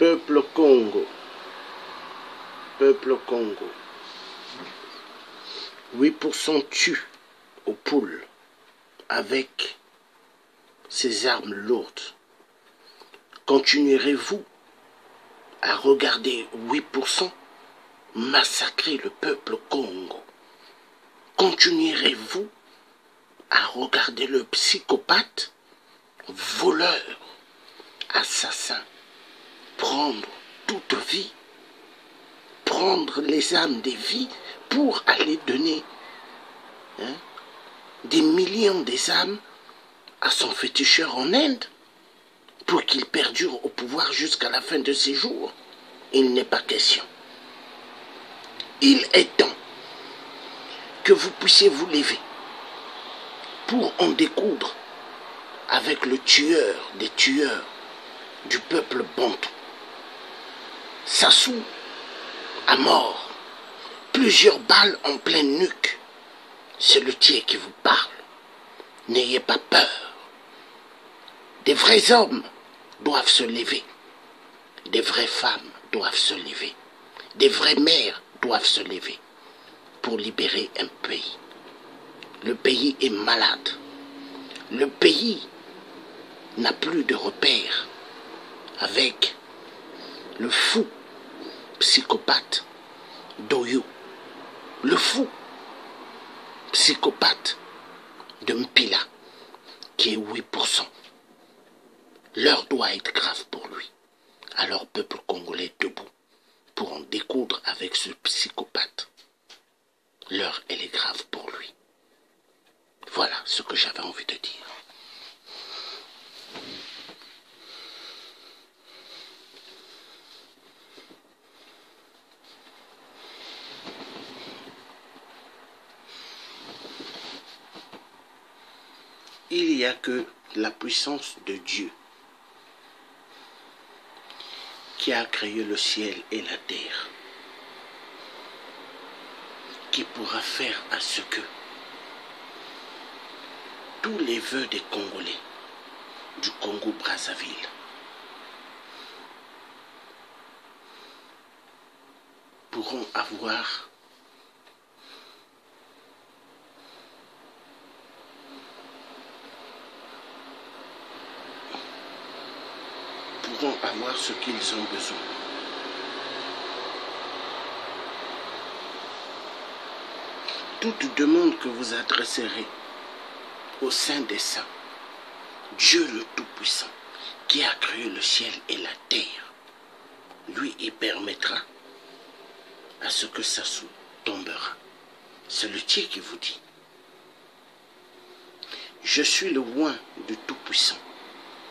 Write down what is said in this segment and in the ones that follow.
Peuple Congo, peuple Congo, 8% tue aux poules avec ces armes lourdes. Continuerez-vous à regarder 8% massacrer le peuple Congo? Continuerez-vous à regarder le psychopathe, voleur, assassin, prendre toute vie, prendre les âmes des vies pour aller donner des millions des âmes à son féticheur en Inde pour qu'il perdure au pouvoir jusqu'à la fin de ses jours? Il n'est pas question. Il est temps que vous puissiez vous lever pour en découdre avec le tueur des tueurs du peuple bantou. Sassou à mort, plusieurs balles en pleine nuque. C'est le tiers qui vous parle. N'ayez pas peur. Des vrais hommes doivent se lever. Des vraies femmes doivent se lever. Des vraies mères doivent se lever pour libérer un pays. Le pays est malade. Le pays n'a plus de repères avec le fou psychopathe d'Oyo, le fou psychopathe de Mpila, qui est 8%. L'heure doit être grave pour lui. Alors, peuple congolais, debout pour en découdre avec ce psychopathe. L'heure, elle est grave pour lui. Voilà ce que j'avais envie de dire. Il n'y a que la puissance de Dieu qui a créé le ciel et la terre, qui pourra faire à ce que tous les vœux des Congolais du Congo-Brazzaville pourront avoir ce qu'ils ont besoin. Toute demande que vous adresserez au sein des saints, Dieu le Tout-Puissant, qui a créé le ciel et la terre, lui, il permettra à ce que Sassou tombera. C'est le Dieu qui vous dit. Je suis le oint du Tout-Puissant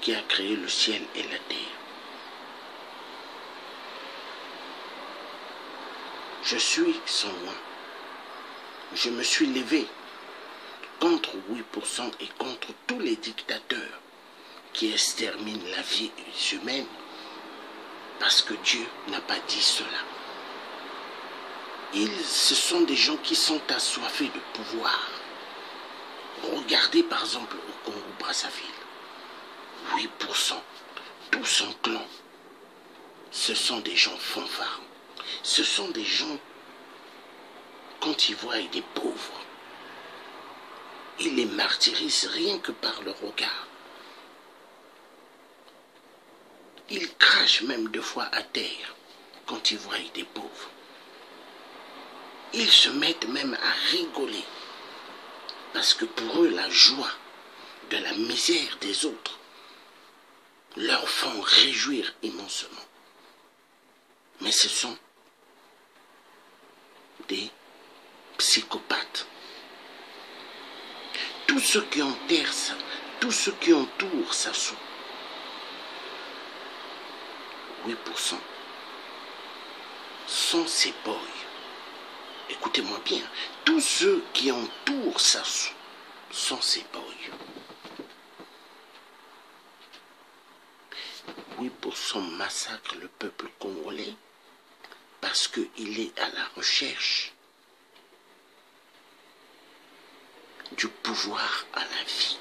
qui a créé le ciel et la terre. Je suis son oint. Je me suis levé contre 8% et contre tous les dictateurs qui exterminent la vie humaine parce que Dieu n'a pas dit cela. Ce sont des gens qui sont assoiffés de pouvoir. Regardez par exemple au Congo-Brazzaville. 8%, tout son clan, ce sont des gens fanfarons. Ce sont des gens, quand ils voient des pauvres, ils les martyrisent rien que par le regard. Ils crachent même 2 fois à terre quand ils voient des pauvres. Ils se mettent même à rigoler parce que pour eux, la joie de la misère des autres leur font réjouir immensement. Mais ce sont des psychopathes. Tous ceux qui enterrent ça, tous ceux qui entourent Sassou, 8% sont ces boys. Écoutez-moi bien, tous ceux qui entourent Sassou sont ces boys. 8% massacrent le peuple congolais parce qu'il est à la recherche du pouvoir à la vie.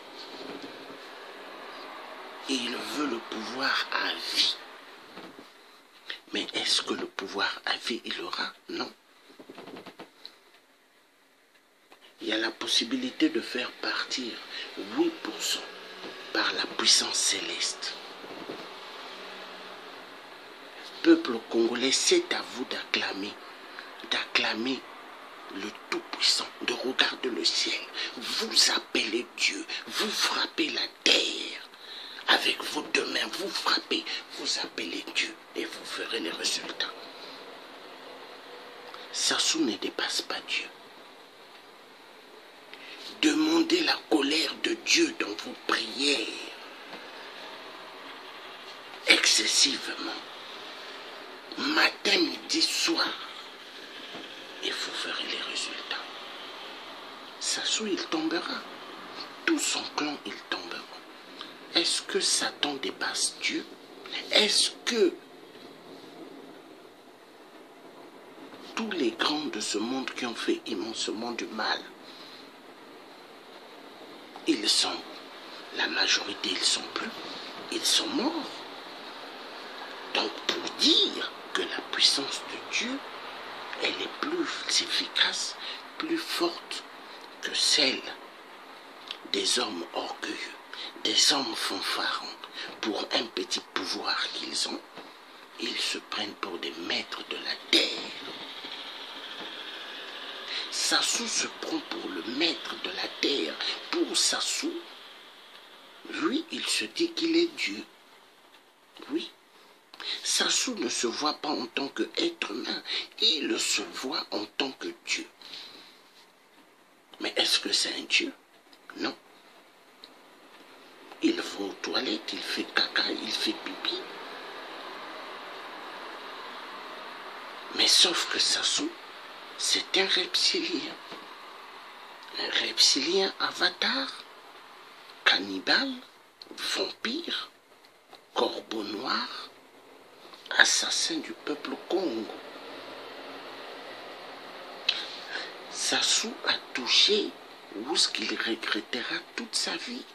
Et il veut le pouvoir à vie. est-ce que le pouvoir à vie, il aura? Non. Il y a la possibilité de faire partir 8% par la puissance céleste. Peuple congolais, c'est à vous d'acclamer le Tout-Puissant, de regarder le ciel. Vous appelez Dieu, vous frappez la terre. Avec vos deux mains, vous frappez, vous appelez Dieu et vous verrez les résultats. Sassou ne dépasse pas Dieu. Demandez la colère de Dieu dans vos prières. Excessivement. Matin, midi, soir. Et vous verrez les résultats. Sassou, il tombera. Tout son clan, il tombera. Est-ce que Satan dépasse Dieu? Est-ce que tous les grands de ce monde qui ont fait immensément du mal, ils sont, la majorité, ils sont plus, ils sont morts. Donc pour dire que la puissance de Dieu, elle est plus efficace, plus forte que celle des hommes orgueilleux, des hommes fanfarons. Pour un petit pouvoir qu'ils ont, ils se prennent pour des maîtres de la terre. Sassou se prend pour le maître de la terre. Pour Sassou, lui, il se dit qu'il est Dieu. Oui. Sassou ne se voit pas en tant qu'être humain, il se voit en tant que Dieu. Mais est-ce que c'est un Dieu? Non. Il va aux toilettes, il fait caca, il fait pipi. Mais sauf que Sassou, c'est un reptilien. Un reptilien avatar, cannibale, vampire, corbeau noir, assassin du peuple Congo. Sassou a touché où ce qu'il regrettera toute sa vie.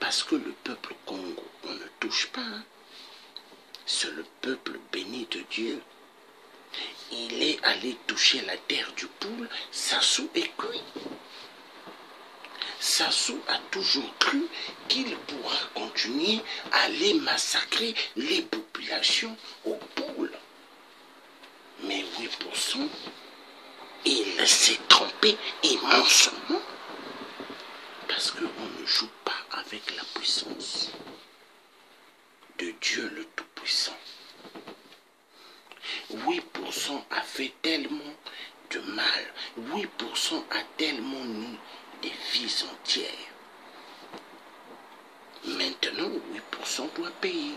Parce que le peuple Congo, on ne touche pas. Hein. C'est le peuple béni de Dieu. Il est allé toucher la terre du Poule, Sassou est cuit. Sassou a toujours cru qu'il pourra continuer à aller massacrer les populations au Poule. Mais 8%, il s'est trompé immensément. Parce qu'on ne joue pas avec la puissance de Dieu le Tout-Puissant. 8% a fait tellement de mal. 8% a tellement mis des vies entières. Maintenant, 8% doit payer.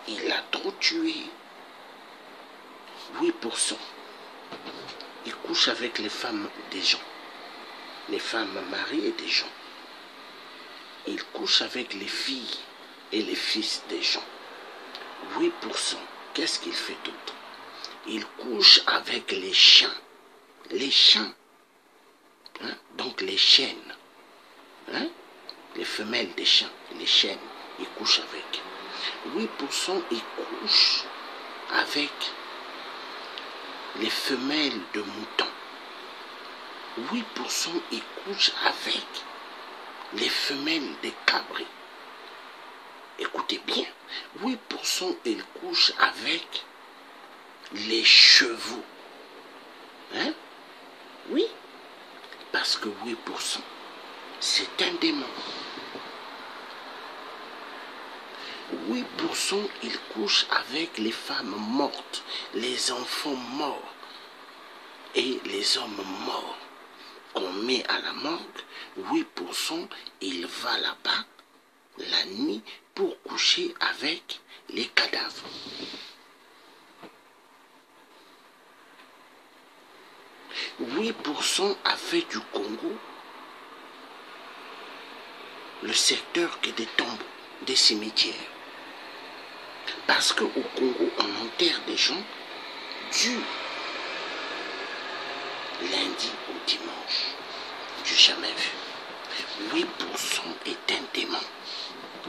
Il a trop tué. 8%. Il couche avec les femmes des gens. Les femmes mariées des gens. Il couche avec les filles et les fils des gens. 8%. Qu'est-ce qu'il fait d'autre? Il couche avec les chiens. Les chiens. Hein? Donc les chênes. Hein? Les femelles des chiens. Les chênes. Il couche avec. 8%, il couche avec les femelles de moutons. 8%, il couche avec les femelles des cabris. Écoutez bien, 8% il couche avec les chevaux. Hein? Oui, parce que 8%, c'est un démon. 8% il couche avec les femmes mortes, les enfants morts et les hommes morts qu'on met à la morgue. 8% il va là-bas la nuit pour coucher avec les cadavres. « 8% a fait du Congo le secteur que des tombeaux, des cimetières. Parce qu'au Congo, on enterre des gens du lundi au dimanche. Du jamais vu. 8% est un démon.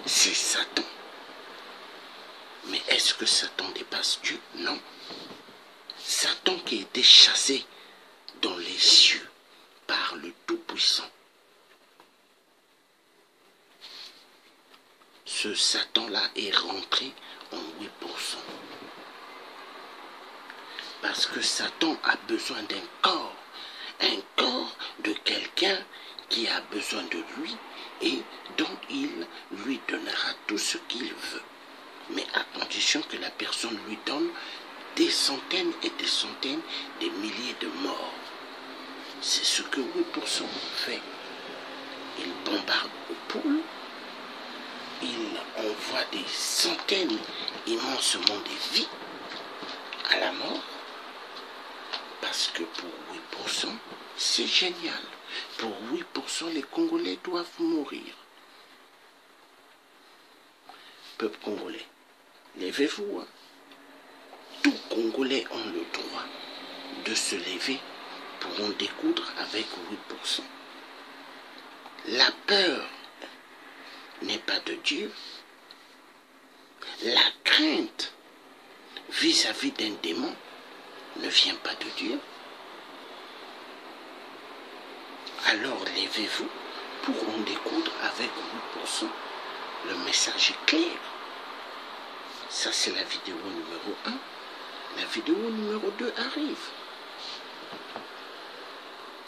C'est Satan. Mais est-ce que Satan dépasse Dieu? Non. Satan qui a été chassé dans les cieux par le Tout-Puissant. Ce Satan-là est rentré en 8%. Parce que Satan a besoin d'un corps de quelqu'un qui a besoin de lui et dont il lui donnera tout ce qu'il veut. Mais à condition que la personne lui donne des centaines et des centaines, des milliers de morts. C'est ce que 8% fait. Il bombarde aux poules, il envoie des centaines immensément de vies à la mort, parce que pour 8%, c'est génial. Pour 8%, les Congolais doivent mourir. Peuple congolais, levez-vous. Hein. Tous Congolais ont le droit de se lever pour en découdre avec 8%. La peur n'est pas de Dieu. La crainte vis-à-vis d'un démon ne vient pas de Dieu. Alors levez-vous pour en découdre avec 8%. Le message est clair. Ça, c'est la vidéo numéro 1. La vidéo numéro 2 arrive.